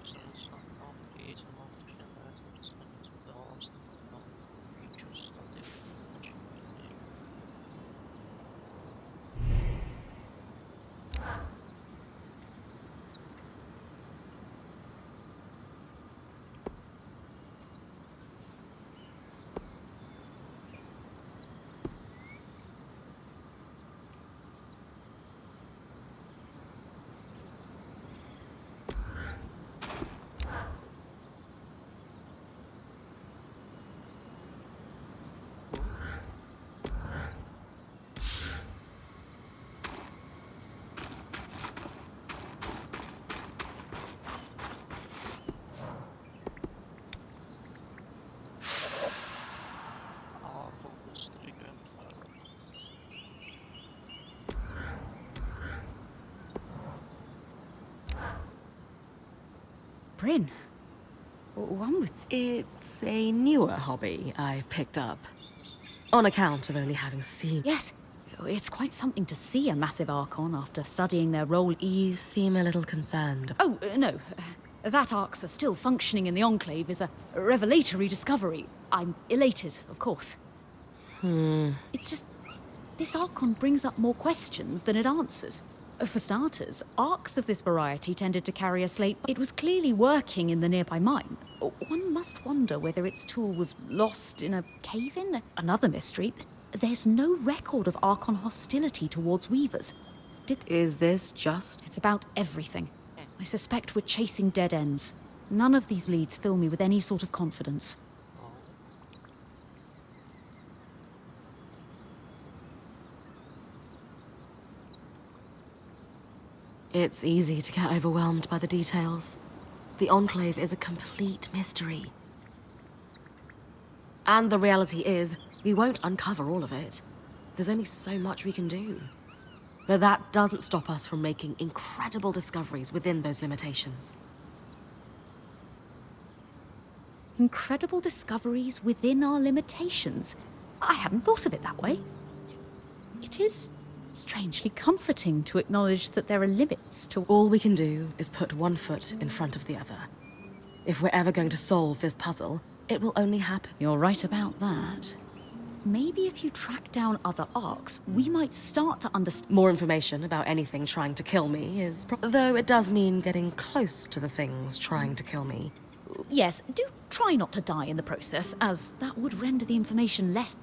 Strands navigate among different items connect with the host and features static functionality. Oh, focus trigger. Bryn, one with... It's a newer hobby I've picked up. On account of only having seen... Yes, it's quite something to see a massive Archon after studying their role. You seem a little concerned. Oh, no. That Arcs are still functioning in the Enclave is a revelatory discovery. I'm elated, of course. It's just... this Archon brings up more questions than it answers. For starters, arcs of this variety tended to carry a slate. It was clearly working in the nearby mine. One must wonder whether its tool was lost in a cave-in. Another mystery. There's no record of Archon hostility towards Weavers. Is this just... It's about everything. I suspect we're chasing dead ends. None of these leads fill me with any sort of confidence. Oh, It's easy to get overwhelmed by the details. The Enclave is a complete mystery. And the reality is, we won't uncover all of it. There's only so much we can do. But that doesn't stop us from making incredible discoveries within those limitations. Incredible discoveries within our limitations. I hadn't thought of it that way. yes. It is strangely comforting to acknowledge that there are limits to... All we can do is put one foot in front of the other. If we're ever going to solve this puzzle, it will only happen. You're right about that. Maybe if you track down other arcs, we might start to understand... More information about anything trying to kill me is... though it does mean getting close to the things trying to kill me. Yes, do try not to die in the process, as that would render the information less...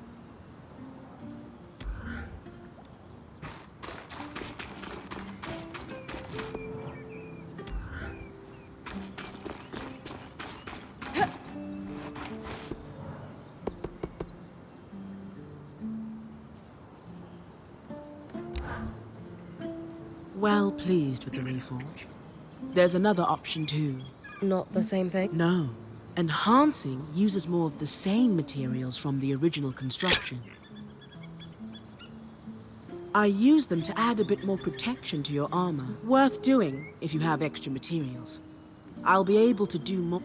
Well pleased with the reforge. There's another option too. Not the same thing? No. Enhancing uses more of the same materials from the original construction. I use them to add a bit more protection to your armor. Worth doing if you have extra materials. I'll be able to do more.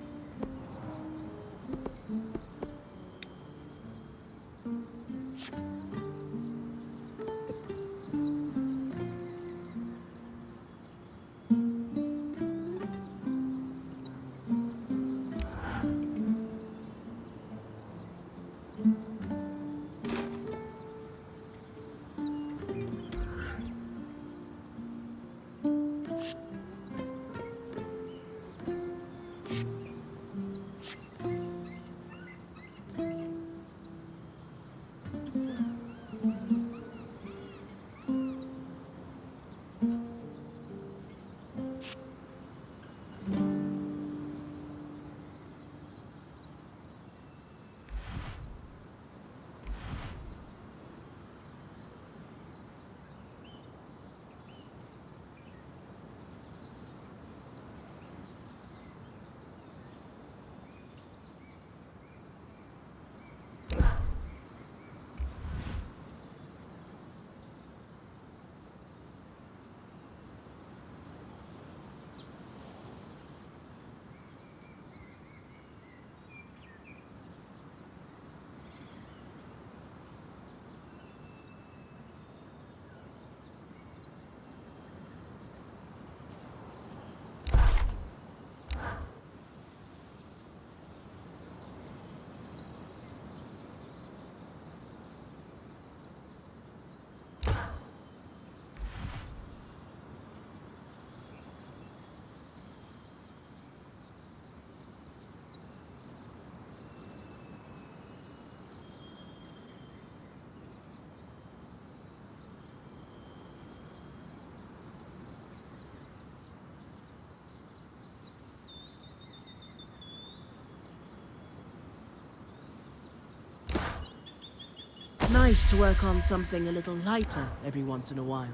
Nice to work on something a little lighter every once in a while.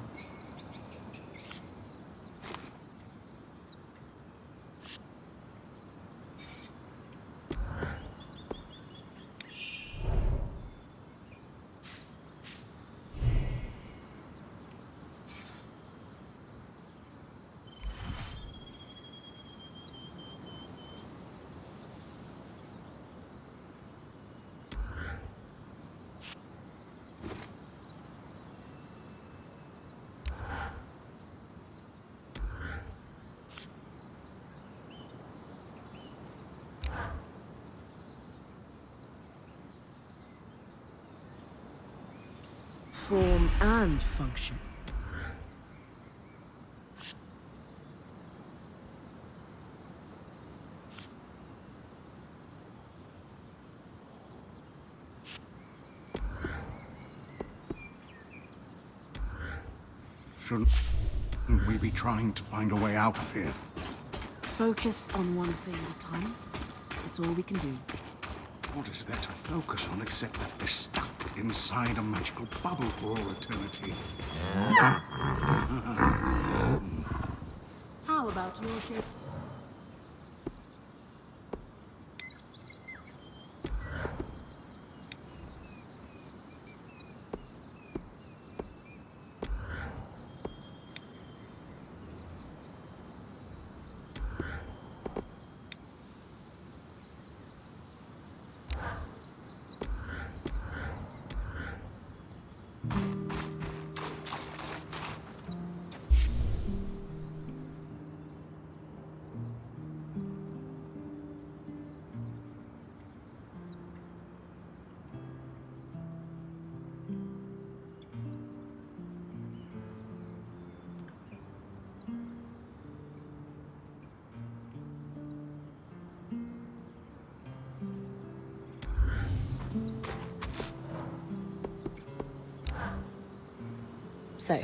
Form and function. Shouldn't we be trying to find a way out of here? Focus on one thing at a time. That's all we can do. What is there to focus on except that we're stuck inside a magical bubble for all eternity? How about your shape? So,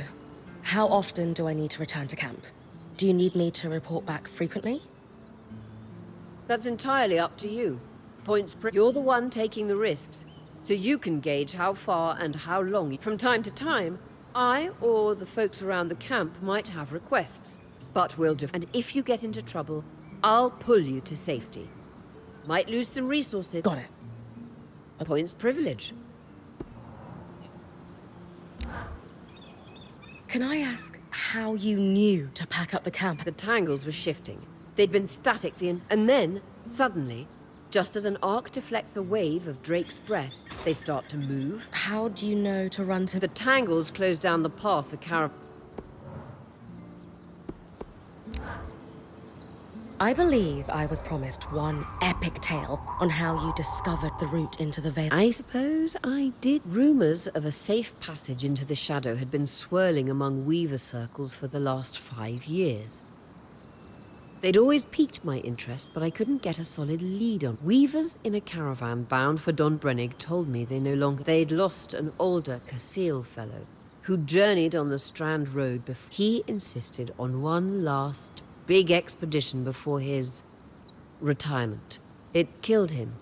how often do I need to return to camp? Do you need me to report back frequently? That's entirely up to you. You're the one taking the risks, so you can gauge how far and how long. From time to time, I or the folks around the camp might have requests, but we'll and if you get into trouble, I'll pull you to safety. Might lose some resources. Got it. Points privilege. Can I ask how you knew to pack up the camp? The tangles were shifting. They'd been static and then, suddenly, just as an arc deflects a wave of Drake's breath, they start to move. How do you know to run to... The tangles close down the path the caravan... I believe I was promised one epic tale on how you discovered the route into the Veil. I suppose I did. Rumors of a safe passage into the shadow had been swirling among Weaver circles for the last 5 years. They'd always piqued my interest, but I couldn't get a solid lead on. Weavers in a caravan bound for Don Brennig told me they'd lost an older Casil fellow who journeyed on the Strand Road before. He insisted on one last big expedition before his retirement. It killed him.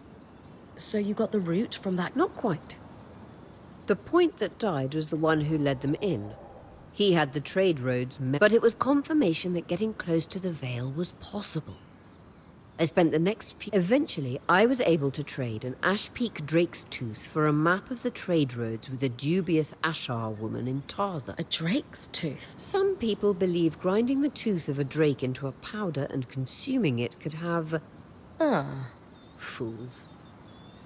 So you got the route from that... Not quite. The point that died was the one who led them in. He had the trade roads, but it was confirmation that getting close to the Vale was possible. I spent the next few... Eventually, I was able to trade an Ash Peak Drake's Tooth for a map of the trade roads with a dubious Ashar woman in Tarza. A Drake's Tooth? Some people believe grinding the tooth of a drake into a powder and consuming it could have... Fools.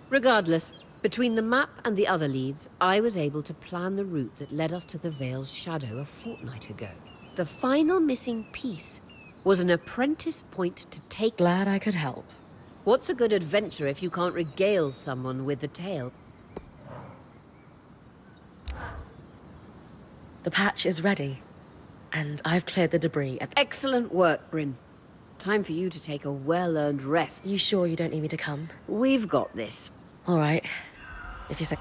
Regardless, between the map and the other leads, I was able to plan the route that led us to the Vale's shadow a fortnight ago. The final missing piece was an apprentice point to take... Glad I could help. What's a good adventure if you can't regale someone with the tale? The patch is ready, and I've cleared the debris at... Excellent work, Bryn. Time for you to take a well-earned rest. You sure you don't need me to come? We've got this. All right. If you say...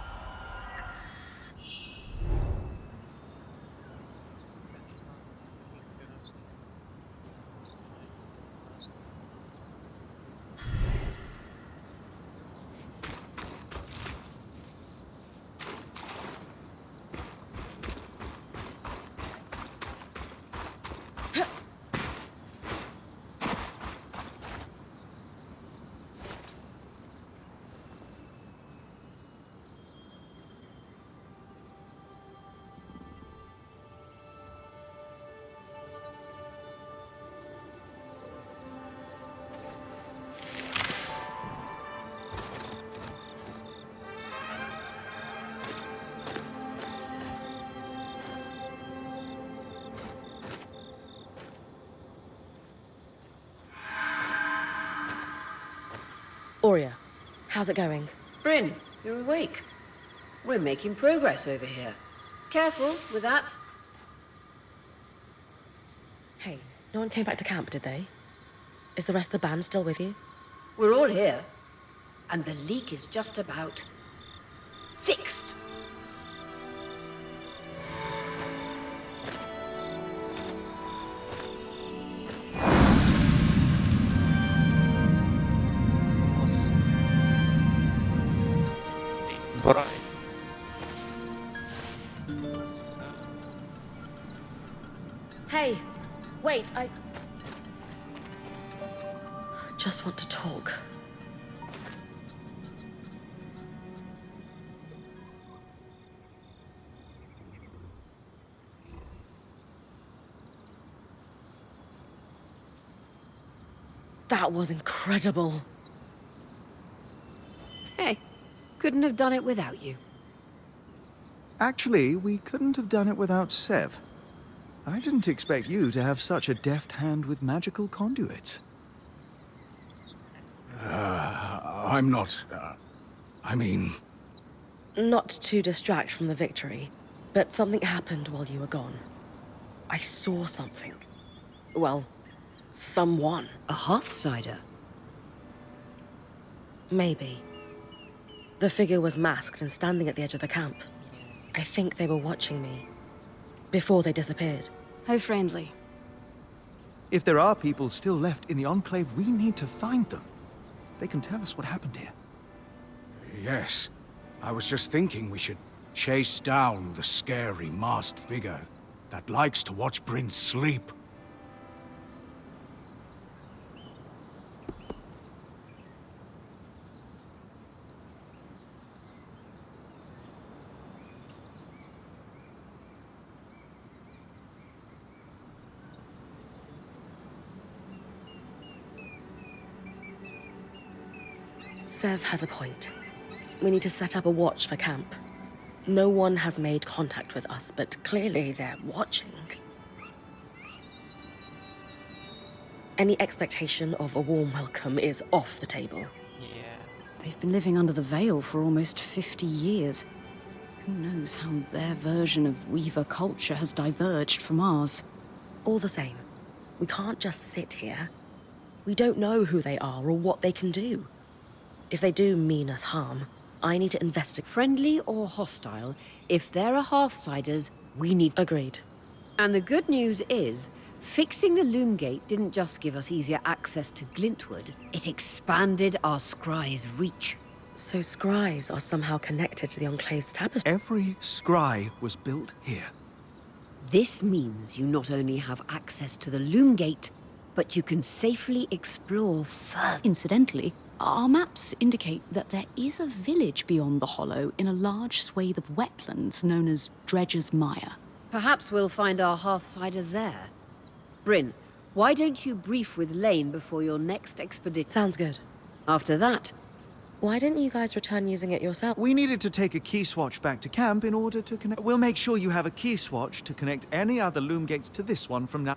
Aurea, how's it going? Bryn, you're awake. We're making progress over here. Careful with that. Hey, no one came back to camp, did they? Is the rest of the band still with you? We're all here. And the leak is just about fixed. Was bright. So, Hey, wait, I just want to talk. That was incredible. Hey, couldn't have done it without you. Actually, we couldn't have done it without Sev. I didn't expect you to have such a deft hand with magical conduits. I'm not. I mean, Not to distract from the victory, but something happened while you were gone. I saw something. Well, someone. A Hearthsider? Maybe. The figure was masked and standing at the edge of the camp. I think they were watching me. Before they disappeared. How friendly. If there are people still left in the Enclave, we need to find them. They can tell us what happened here. yes. I was just thinking we should chase down the scary masked figure that likes to watch Bryn sleep. Sev has a point. We need to set up a watch for camp. No one has made contact with us, but clearly they're watching. Any expectation of a warm welcome is off the table. yeah. They've been living under the veil for almost 50 years. Who knows how their version of Weaver culture has diverged from ours. All the same, we can't just sit here. We don't know who they are or what they can do. If they do mean us harm, I need to investigate. Friendly or hostile, if there are Hearthsiders, we need... Agreed. And the good news is, fixing the Loomgate didn't just give us easier access to Glintwood, it expanded our scry's reach. So scries are somehow connected to the Enclave's tapestry. Every scry was built here. This means you not only have access to the Loomgate, but you can safely explore further. Incidentally, our maps indicate that there is a village beyond the Hollow in a large swathe of wetlands known as Dredger's Mire. Perhaps we'll find our Hearthsider there. Bryn, why don't you brief with Lane before your next expedition? Sounds good. After that, Why didn't you guys return using it yourself? We needed to take a key swatch back to camp in order to connect. We'll make sure you have a key swatch to connect any other Loomgates to this one from now.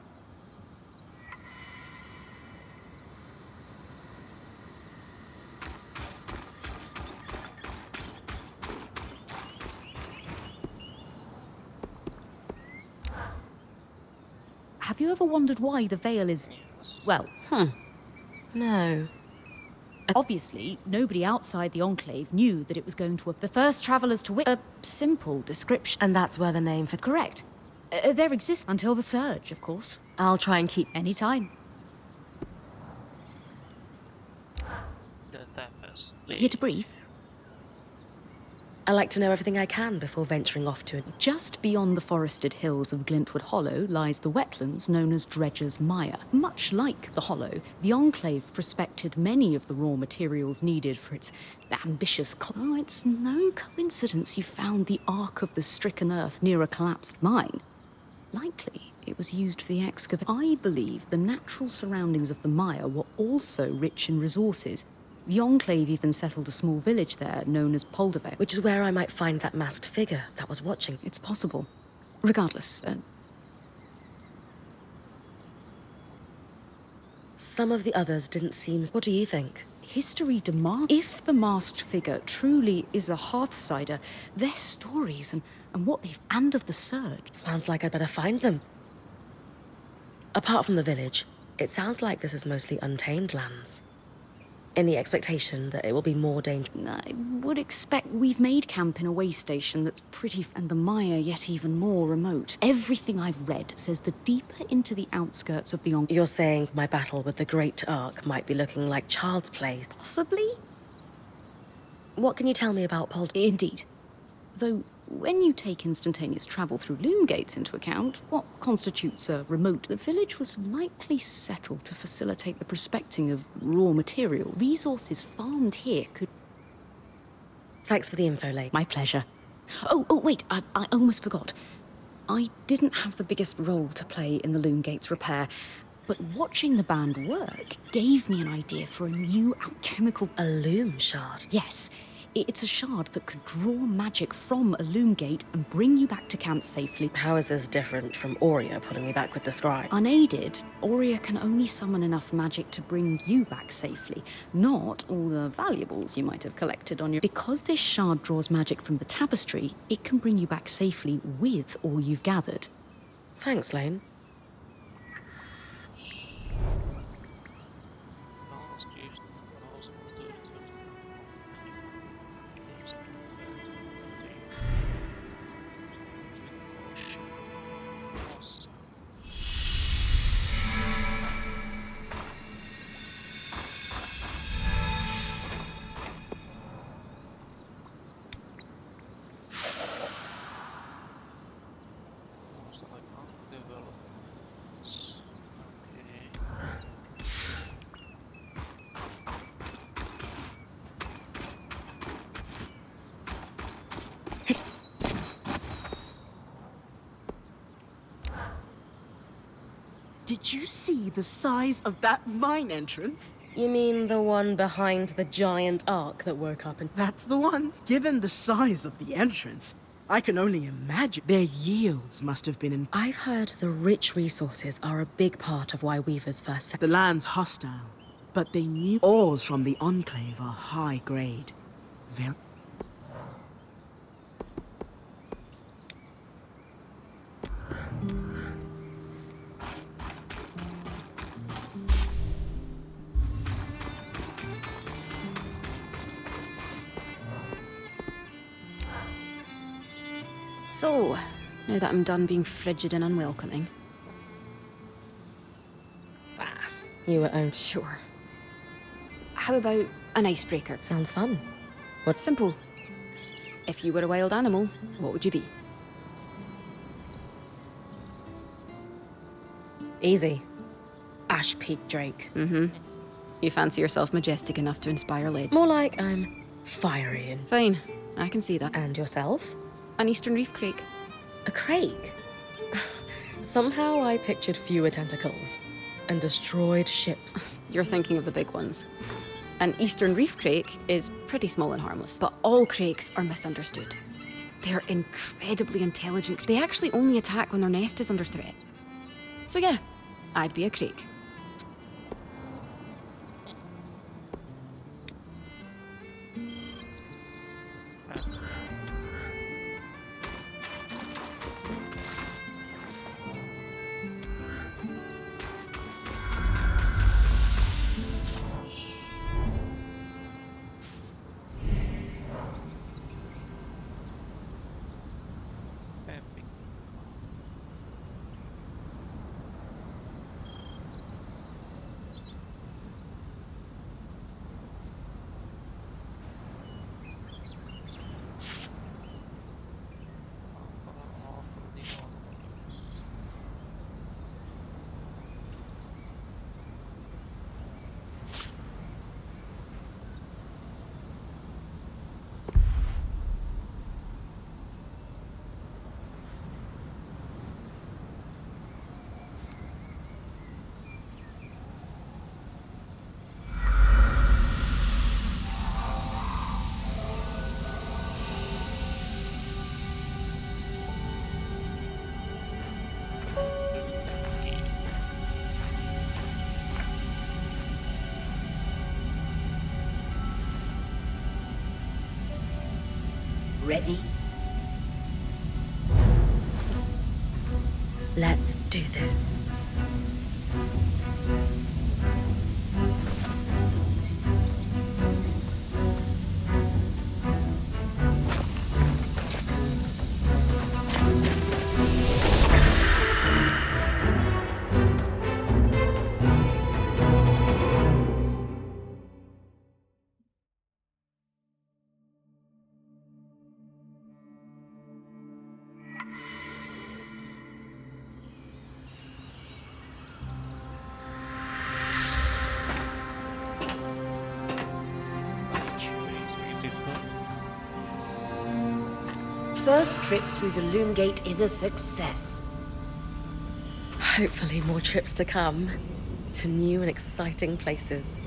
Have you ever wondered why the Veil is... Yes. well, No. obviously, nobody outside the Enclave knew that it was going to... The first travelers to a simple description. And that's where the name for... Correct. There exists until the Surge, of course. I'll try and keep... Any time. The tapestry. Here to brief. I like to know everything I can before venturing off to it. Just beyond the forested hills of Glintwood Hollow lies the wetlands known as Dredger's Mire. Much like the Hollow, the Enclave prospected many of the raw materials needed for its ambitious... Oh, it's no coincidence you found the Ark of the Stricken Earth near a collapsed mine. Likely, it was used for the excavation. I believe the natural surroundings of the mire were also rich in resources. The Enclave even settled a small village there, known as Poldervec. Which is where I might find that masked figure that was watching. It's possible. Regardless, Some of the others didn't seem... What do you think? history demands. If the masked figure truly is a Hearthsider, their stories and what they've... and of the Surge. Sounds like I'd better find them. Apart from the village, it sounds like this is mostly untamed lands. In the expectation that it will be more dangerous. I would expect we've made camp in a way station that's pretty... and the Maya yet even more remote. Everything I've read says the deeper into the outskirts of the You're saying my battle with the Great Ark might be looking like child's play? Possibly? What can you tell me about Indeed. Though, when you take instantaneous travel through Loomgates into account, what constitutes a remote, the village was likely settled to facilitate the prospecting of raw material. Resources farmed here could... Thanks for the info, lady. My pleasure. Oh, wait, I almost forgot. I didn't have the biggest role to play in the Loomgates repair, but watching the band work gave me an idea for a new alchemical... A loom shard? Yes. It's a shard that could draw magic from a Loomgate and bring you back to camp safely. How is this different from Aurea putting me back with the scribe? Unaided, Aurea can only summon enough magic to bring you back safely, not all the valuables you might have collected on your... Because this shard draws magic from the tapestry, it can bring you back safely with all you've gathered. Thanks, Lane. Did you see the size of that mine entrance? You mean the one behind the giant ark that woke up and... That's the one. Given the size of the entrance, I can only imagine their yields must have been... I've heard the rich resources are a big part of why Weavers first set... The land's hostile, but they knew ores from the Enclave are high grade. Very... So, now that I'm done being frigid and unwelcoming... You were owned. Sure. How about an icebreaker? Sounds fun. What's simple? If you were a wild animal, what would you be? Easy. Ash Peak Drake. Mm-hmm. You fancy yourself majestic enough to inspire legend? More like I'm fiery and... Fine, I can see that. And yourself? An Eastern Reef Crake. A crake? Somehow I pictured fewer tentacles and destroyed ships. You're thinking of the big ones. An Eastern Reef Crake is pretty small and harmless, but all crakes are misunderstood. They're incredibly intelligent. They actually only attack when their nest is under threat. So yeah, I'd be a crake. Ready? Let's do this. Beautiful. First trip through the Loomgate is a success. Hopefully more trips to come. To new and exciting places.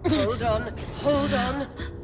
Hold on, hold on.